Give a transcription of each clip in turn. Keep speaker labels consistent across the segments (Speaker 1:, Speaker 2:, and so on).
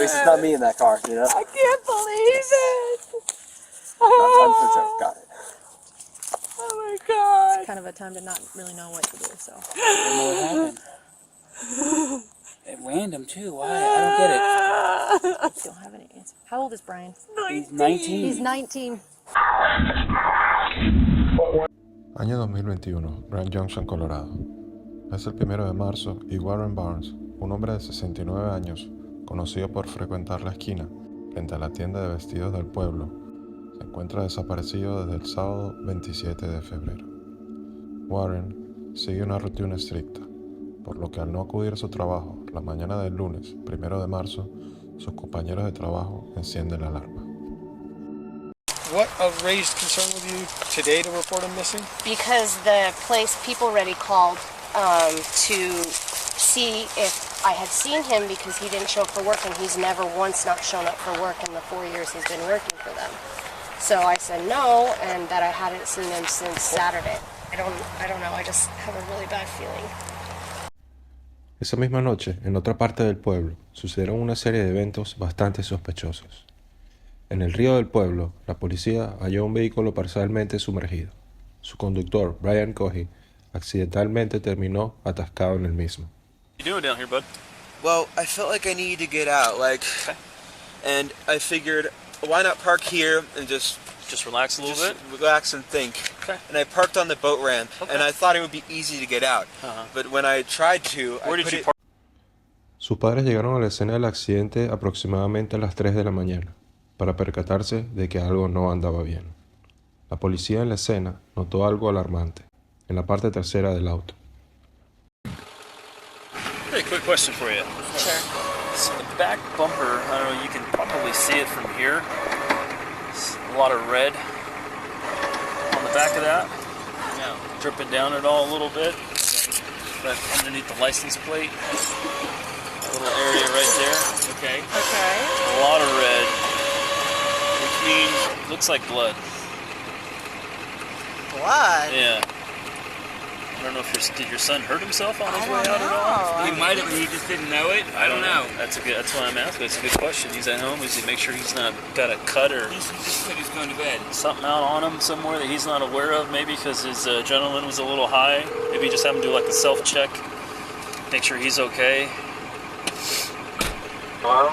Speaker 1: least it's not me in that car, you know?
Speaker 2: I can't believe it.
Speaker 1: I'm for sure. Got it.
Speaker 2: Oh my God.
Speaker 3: It's kind of a time to not really know what to do, so.
Speaker 4: I don't know what happened. At random, too. Why? I don't get it.
Speaker 3: I don't have any answer. How old is Brian?
Speaker 4: He's 19.
Speaker 3: He's 19.
Speaker 5: Año 2021, Grand Junction, Colorado. Es el 1 de marzo y Warren Barnes, un hombre de 69 años, conocido por frecuentar la esquina frente a la tienda de vestidos del pueblo, se encuentra desaparecido desde el sábado 27 de febrero. Warren sigue una rutina estricta, por lo que al no acudir a su trabajo la mañana del lunes 1 de marzo, sus compañeros de trabajo encienden la alarma.
Speaker 6: What raised concern with you today to report him missing?
Speaker 7: Because the place People Ready called to see if I had seen him because he didn't show up for work, and he's never once not shown up for work in the 4 years he's been working for them. So I said no, and that I hadn't seen him since Saturday. I don't know, I just have a really bad feeling.
Speaker 5: Esa misma noche, en otra parte del pueblo, sucedieron una serie de eventos bastante sospechosos. En el río del pueblo, la policía halló un vehículo parcialmente sumergido. Su conductor, Brian Cohy, accidentalmente terminó atascado en el mismo.
Speaker 8: What you doing down here, bud?
Speaker 9: Well, I felt like I needed to get out, and I figured, why not park here and just
Speaker 8: relax a little bit?
Speaker 9: Relax and think.
Speaker 8: Okay.
Speaker 9: And I parked on the boat ramp, and I thought it would be easy to get out. But when I tried to,
Speaker 8: Where did you park?
Speaker 5: Sus padres llegaron a la escena del accidente aproximadamente a las 3 de la mañana, para percatarse de que algo no andaba bien. La policía en la escena notó algo alarmante, en la parte trasera del auto.
Speaker 8: Hey, quick question for you.
Speaker 7: Sure.
Speaker 8: So the back bumper, I don't know, you can probably see it from here. It's a lot of red on the back of that. Yeah. Dripping down it all a little bit. But underneath the license plate, a little area right there.
Speaker 2: Okay.
Speaker 8: A lot of red. Which means, looks like blood.
Speaker 2: Blood?
Speaker 8: Yeah. I don't know if did your son hurt himself on his way out at all?
Speaker 4: He might have, he just didn't know it. I don't know.
Speaker 8: That's why I'm asking. It's a good question. He's at home. Make sure he's not got a cut or
Speaker 4: He just said he's going to bed.
Speaker 8: something out on him somewhere that he's not aware of, maybe because his adrenaline was a little high. Maybe just have him do like a self-check, make sure he's okay.
Speaker 9: Hello?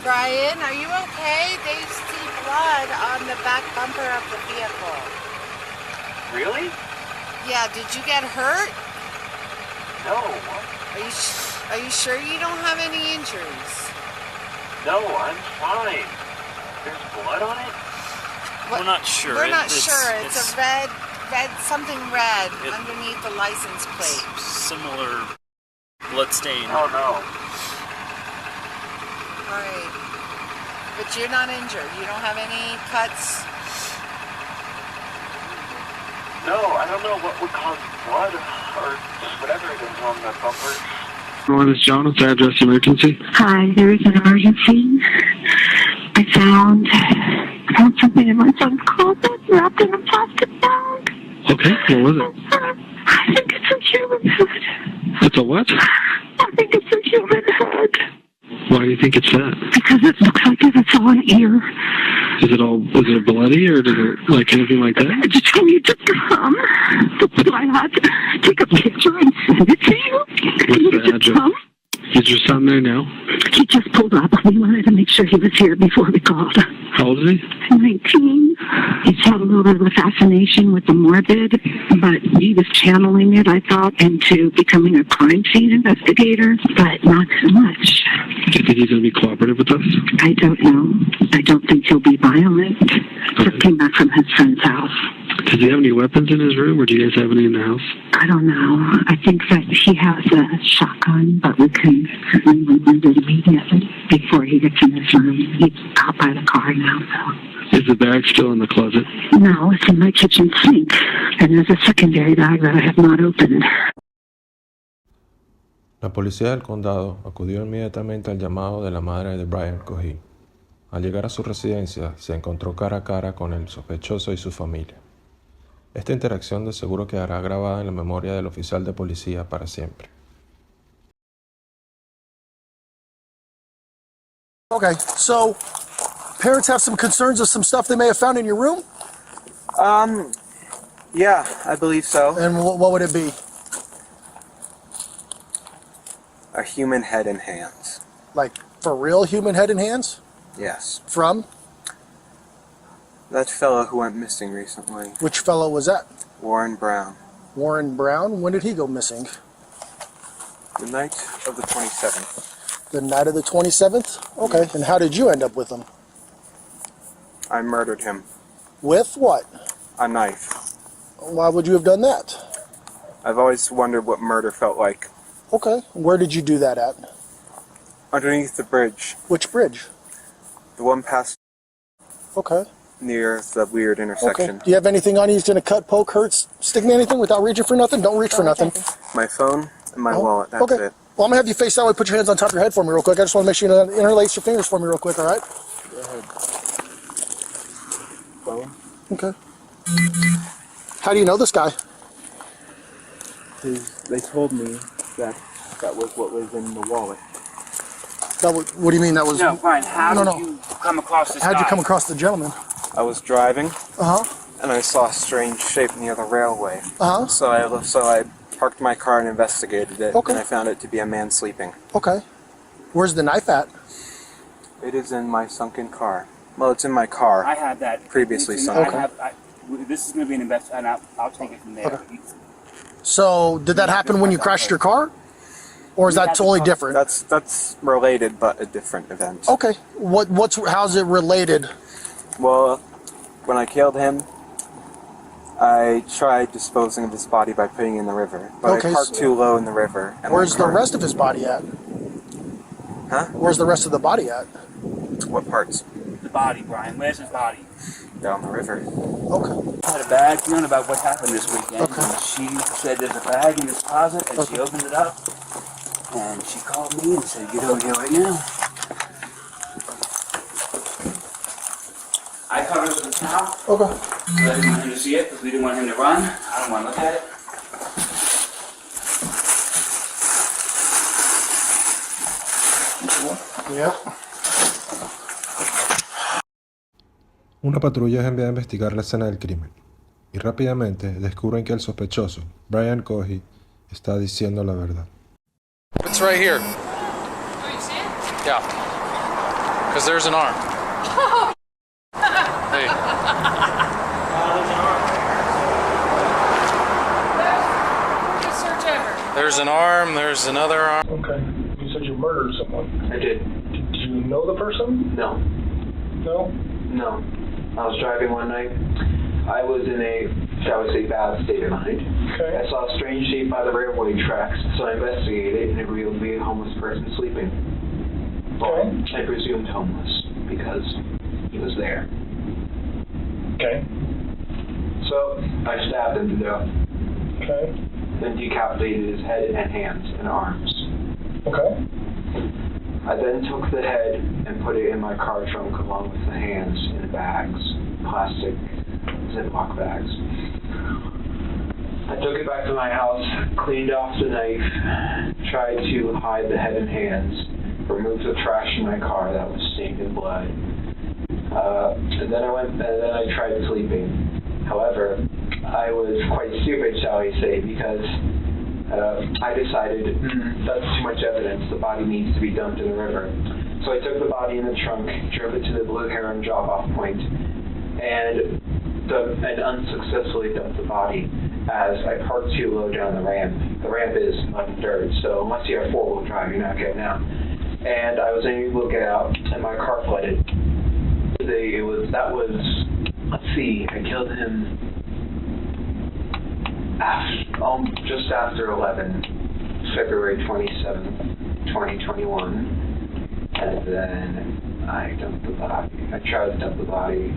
Speaker 2: Brian, are you okay? They see blood on the back bumper of the vehicle.
Speaker 9: Really?
Speaker 2: Yeah, did you get hurt?
Speaker 9: No.
Speaker 2: Are you sure you don't have any injuries?
Speaker 9: No, I'm fine. There's blood on it?
Speaker 8: We're not sure.
Speaker 2: We're not sure. It's a red, something red underneath the license plate.
Speaker 8: Similar blood stain.
Speaker 9: Oh, no.
Speaker 2: All right. But you're not injured. You don't have any cuts?
Speaker 9: No, I don't know what would cause blood or whatever it is on the bumper.
Speaker 10: This is John. What's the address emergency?
Speaker 11: Hi, there is an emergency. I found something in my son's closet wrapped in a plastic bag.
Speaker 10: Okay, what was it?
Speaker 11: I think it's a human head.
Speaker 10: It's a what?
Speaker 11: I think it's a human head.
Speaker 10: Why do you think it's that?
Speaker 11: Because it looks like it's all an ear.
Speaker 10: Is it bloody or does it like anything like that?
Speaker 11: I just told you to come. So I had to take a picture and send it to you. Can you
Speaker 10: What's the
Speaker 11: just
Speaker 10: address?
Speaker 11: come?
Speaker 10: Is your son there now?
Speaker 11: He just pulled up. We wanted to make sure he was here before we called.
Speaker 10: How old is he?
Speaker 11: 19. He's had a little bit of a fascination with the morbid, but he was channeling it, I thought, into becoming a crime scene investigator, but not so much.
Speaker 10: Do you think he's going to be cooperative with us?
Speaker 11: I don't know. I don't think he'll be violent. Just came back from his friend's house.
Speaker 10: Does he have any weapons in his room or do you guys have any in the house?
Speaker 11: I don't know. I think that he has a shotgun, but we can certainly remove it immediately before he gets in his room. He's out by the car now, so.
Speaker 10: Is the bag still in the closet?
Speaker 11: No, it's in my kitchen sink, and there's a secondary bag that I have not opened.
Speaker 5: La policía del condado acudió inmediatamente al llamado de la madre de Brian Cohy. Al llegar a su residencia, se encontró cara a cara con el sospechoso y su familia. Esta interacción de seguro quedará grabada en la memoria del oficial de policía para siempre.
Speaker 12: Okay, so parents have some concerns of some stuff they may have found in your room?
Speaker 9: Yeah, I believe so.
Speaker 12: And what would it be?
Speaker 9: A human head and hands.
Speaker 12: Like, for real human head and hands?
Speaker 9: Yes.
Speaker 12: From?
Speaker 9: That fellow who went missing recently.
Speaker 12: Which fellow was that?
Speaker 9: Warren Brown.
Speaker 12: Warren Brown? When did he go missing?
Speaker 9: The night of the 27th.
Speaker 12: The night of the 27th? Okay, and how did you end up with him?
Speaker 9: I murdered him.
Speaker 12: With what?
Speaker 9: A knife.
Speaker 12: Why would you have done that?
Speaker 9: I've always wondered what murder felt like.
Speaker 12: Okay, where did you do that at?
Speaker 9: Underneath the bridge.
Speaker 12: Which bridge?
Speaker 9: The one past
Speaker 12: Okay.
Speaker 9: near the weird intersection.
Speaker 12: Okay. Do you have anything on you that's going to cut, poke, hurt, stick me anything without reaching for nothing? Don't reach for nothing.
Speaker 9: My phone and my wallet, that's
Speaker 12: okay.
Speaker 9: it.
Speaker 12: Well, I'm going to have you face that way, put your hands on top of your head for me real quick. I just want to make sure you interlace your fingers for me real quick, all right?
Speaker 9: Go ahead. Phone?
Speaker 12: Okay. How do you know this guy?
Speaker 9: They told me that was what was in the wallet.
Speaker 12: What do you mean that was?
Speaker 4: No, Brian, how did you come across this
Speaker 12: How'd
Speaker 4: guy?
Speaker 12: you come across the gentleman?
Speaker 9: I was driving,
Speaker 12: and
Speaker 9: I saw a strange shape near the railway.
Speaker 12: Uh-huh.
Speaker 9: So I parked my car and investigated it,
Speaker 12: Okay.
Speaker 9: and I found it to be a man sleeping.
Speaker 12: Okay. Where's the knife at?
Speaker 9: It is in my sunken car. Well, it's in my car.
Speaker 4: I had that
Speaker 9: previously
Speaker 4: sunk.
Speaker 9: sunken.
Speaker 4: This is going to be an investigation, and I'll take it from there.
Speaker 12: Okay. So, did that happen when you crashed your car? Or is that totally different?
Speaker 9: That's related, but a different event.
Speaker 12: Okay. How's it related?
Speaker 9: Well, when I killed him, I tried disposing of his body by putting it in the river, but
Speaker 12: Okay,
Speaker 9: I parked too low in the river. And
Speaker 12: Where's the rest of his body at?
Speaker 9: Huh?
Speaker 12: Where's the rest of the body at?
Speaker 9: What parts?
Speaker 4: The body, Brian. Where's his body?
Speaker 9: Down the river.
Speaker 12: Okay.
Speaker 4: I had a bad feeling about what happened this weekend.
Speaker 12: Okay.
Speaker 4: And she said there's a bag in this closet, and she opened it up, and she called me and said, get over here right now. I covered it with a towel.
Speaker 12: Okay.
Speaker 4: I didn't want him to see it because we didn't want him to run. I don't want to look at it.
Speaker 12: Yeah.
Speaker 5: Una patrulla es enviada a investigar la escena del crimen y rápidamente descubren que el sospechoso, Brian Cohy, está diciendo la verdad.
Speaker 13: It's right here.
Speaker 2: Oh, you see it?
Speaker 13: Yeah. Because there's an arm. Hey.
Speaker 2: Just search ever.
Speaker 13: There's an arm, there's another arm.
Speaker 12: Okay. You said you murdered someone.
Speaker 9: I did.
Speaker 12: Did you know the person?
Speaker 9: No.
Speaker 12: No?
Speaker 9: No. I was driving one night. I was in a, shall we say, bad state of mind.
Speaker 12: Okay.
Speaker 9: I saw a strange shape by the railway tracks, so I investigated, and it revealed to be a homeless person sleeping. Well, I presumed homeless, because he was there.
Speaker 12: Okay.
Speaker 9: So, I stabbed him to death.
Speaker 12: Okay.
Speaker 9: Then decapitated his head and hands and arms.
Speaker 12: Okay.
Speaker 9: I then took the head and put it in my car trunk along with the hands in bags, plastic Ziploc bags. I took it back to my house, cleaned off the knife, tried to hide the head and hands, removed the trash in my car that was stained in blood, and then I tried sleeping. However, I was quite stupid, shall we say, because I decided that's too much evidence. The body needs to be dumped in the river. So I took the body in the trunk, drove it to the Blue Heron drop-off point, and unsuccessfully dumped the body as I parked too low down the ramp. The ramp is mud and dirt, so unless you have four-wheel drive, you're not getting out. And I was unable to get out, and my car flooded. I killed him just after 11, February 27th, 2021, and then I dumped the body. I tried to dump the body.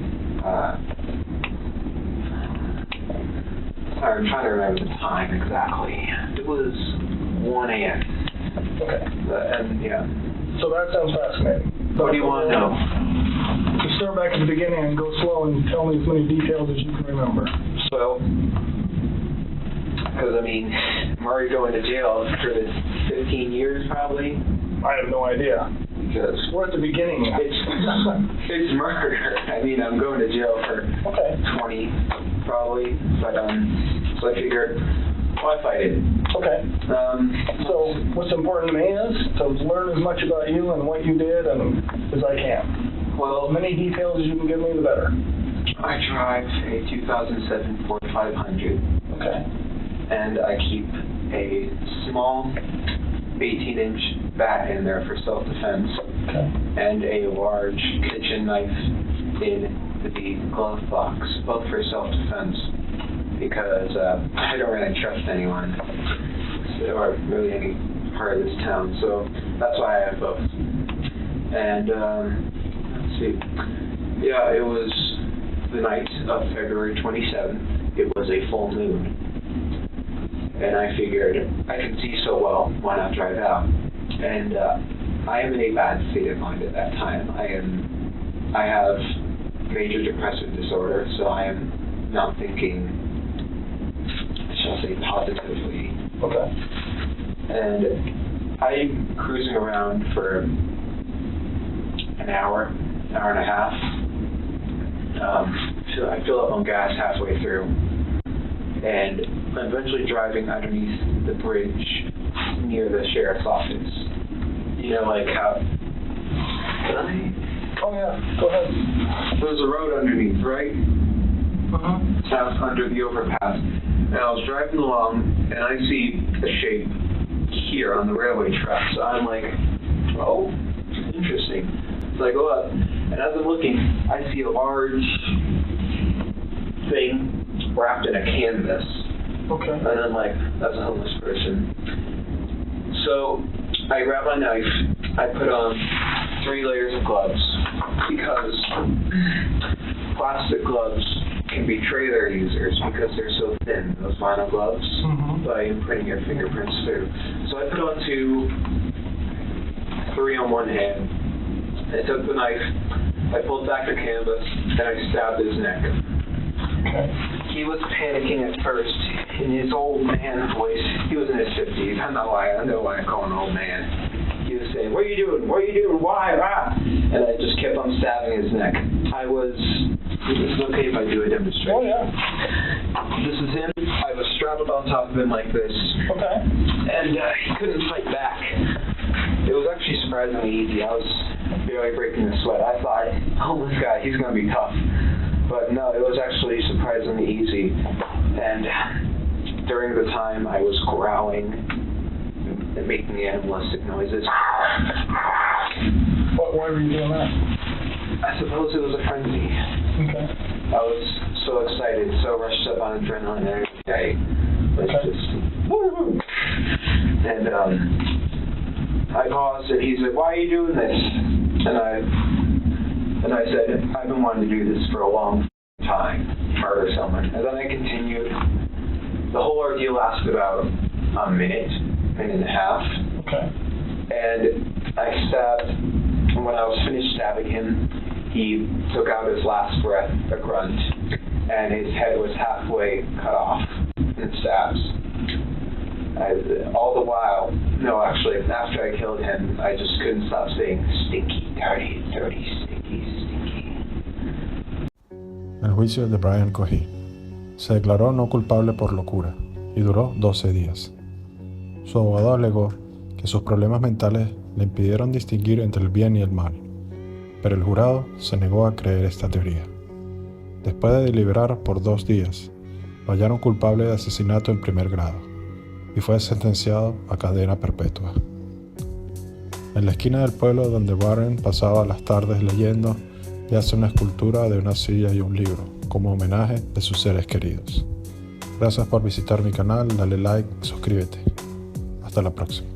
Speaker 9: I'm trying to remember the time exactly. It was 1 a.m.
Speaker 12: Okay.
Speaker 9: And yeah.
Speaker 12: So that sounds fascinating.
Speaker 9: What do you want to know?
Speaker 12: To start back at the beginning and go slow and tell me as many details as you can remember.
Speaker 9: So, because I mean, I'm already going to jail for this 15 years probably.
Speaker 12: I have no idea.
Speaker 9: Because
Speaker 12: we're at the beginning.
Speaker 9: It's murder. I mean, I'm going to jail for 20 probably, but so I figured, why fight it?
Speaker 12: Okay. So what's important to me is to learn as much about you and what you did as I can.
Speaker 9: Well,
Speaker 12: as many details as you can give me, the better.
Speaker 9: I drive a 2007 Ford 500.
Speaker 12: Okay.
Speaker 9: And I keep a small 18-inch bat in there for self-defense.
Speaker 12: Okay.
Speaker 9: And a large kitchen knife in the glove box, both for self-defense, because I don't really trust anyone, or really any part of this town, so that's why I have both. And, let's see, yeah, it was the night of February 27th. It was a full moon. And I figured, I can see so well, why not drive out? And I am in a bad state of mind at that time. I have major depressive disorder, so I am not thinking, shall say, positively.
Speaker 12: Okay.
Speaker 9: And I'm cruising around for an hour and a half. So I fill up on gas halfway through, and I'm eventually driving underneath the bridge near the sheriff's office. You know, like how... Can I?
Speaker 12: Oh yeah, go ahead.
Speaker 9: There's a road underneath, right? Out under the overpass. And I was driving along, and I see a shape here on the railway track. So I'm like, oh, interesting. So I go up, and as I'm looking, I see a large thing wrapped in a canvas.
Speaker 12: Okay.
Speaker 9: And I'm like, that's a homeless person. So I grab my knife, I put on 3 layers of gloves, because plastic gloves can betray their users because they're so thin, those vinyl gloves, by imprinting your fingerprints through. So I put on 3 on one hand. I took the knife, I pulled back the canvas, and I stabbed his neck. He was panicking at first. In his old man voice, he was in his 50s. I know why I call him old man. He was saying, "What are you doing? What are you doing? Why? Ah!" And I just kept on stabbing his neck. It's okay if I do a demonstration.
Speaker 12: Oh yeah.
Speaker 9: This is him. I was straddled on top of him like this.
Speaker 12: Okay.
Speaker 9: And he couldn't fight back. It was actually surprisingly easy. I was barely breaking a sweat. I thought, oh, this guy, he's going to be tough. But no, it was actually surprisingly easy. And during the time I was growling and making animalistic noises.
Speaker 12: Why were you doing that?
Speaker 9: I suppose it was a frenzy.
Speaker 12: Okay.
Speaker 9: I was so excited, so rushed up on adrenaline every day. It's just, woo-hoo! And I paused and he said, "Why are you doing this?" And I said, "I've been wanting to do this for a long time, murder someone." And then I continued. The whole ordeal lasted about a minute and a half.
Speaker 12: Okay.
Speaker 9: And I stabbed, and when I was finished stabbing him, he took out his last breath, a grunt, and his head was halfway cut off in stabs. All the while, no, actually, after I killed him, I just couldn't stop saying, "Stinky, dirty, dirty, stinky, stinky."
Speaker 5: El juicio de Brian Cohee. Se declaró no culpable por locura y duró 12 días. Su abogado alegó que sus problemas mentales le impidieron distinguir entre el bien y el mal, pero el jurado se negó a creer esta teoría. Después de deliberar por 2 días, lo hallaron culpable de asesinato en primer grado y fue sentenciado a cadena perpetua. En la esquina del pueblo donde Warren pasaba las tardes leyendo, yace una escultura de una silla y un libro, como homenaje de sus seres queridos. Gracias por visitar mi canal, dale like, suscríbete. Hasta la próxima.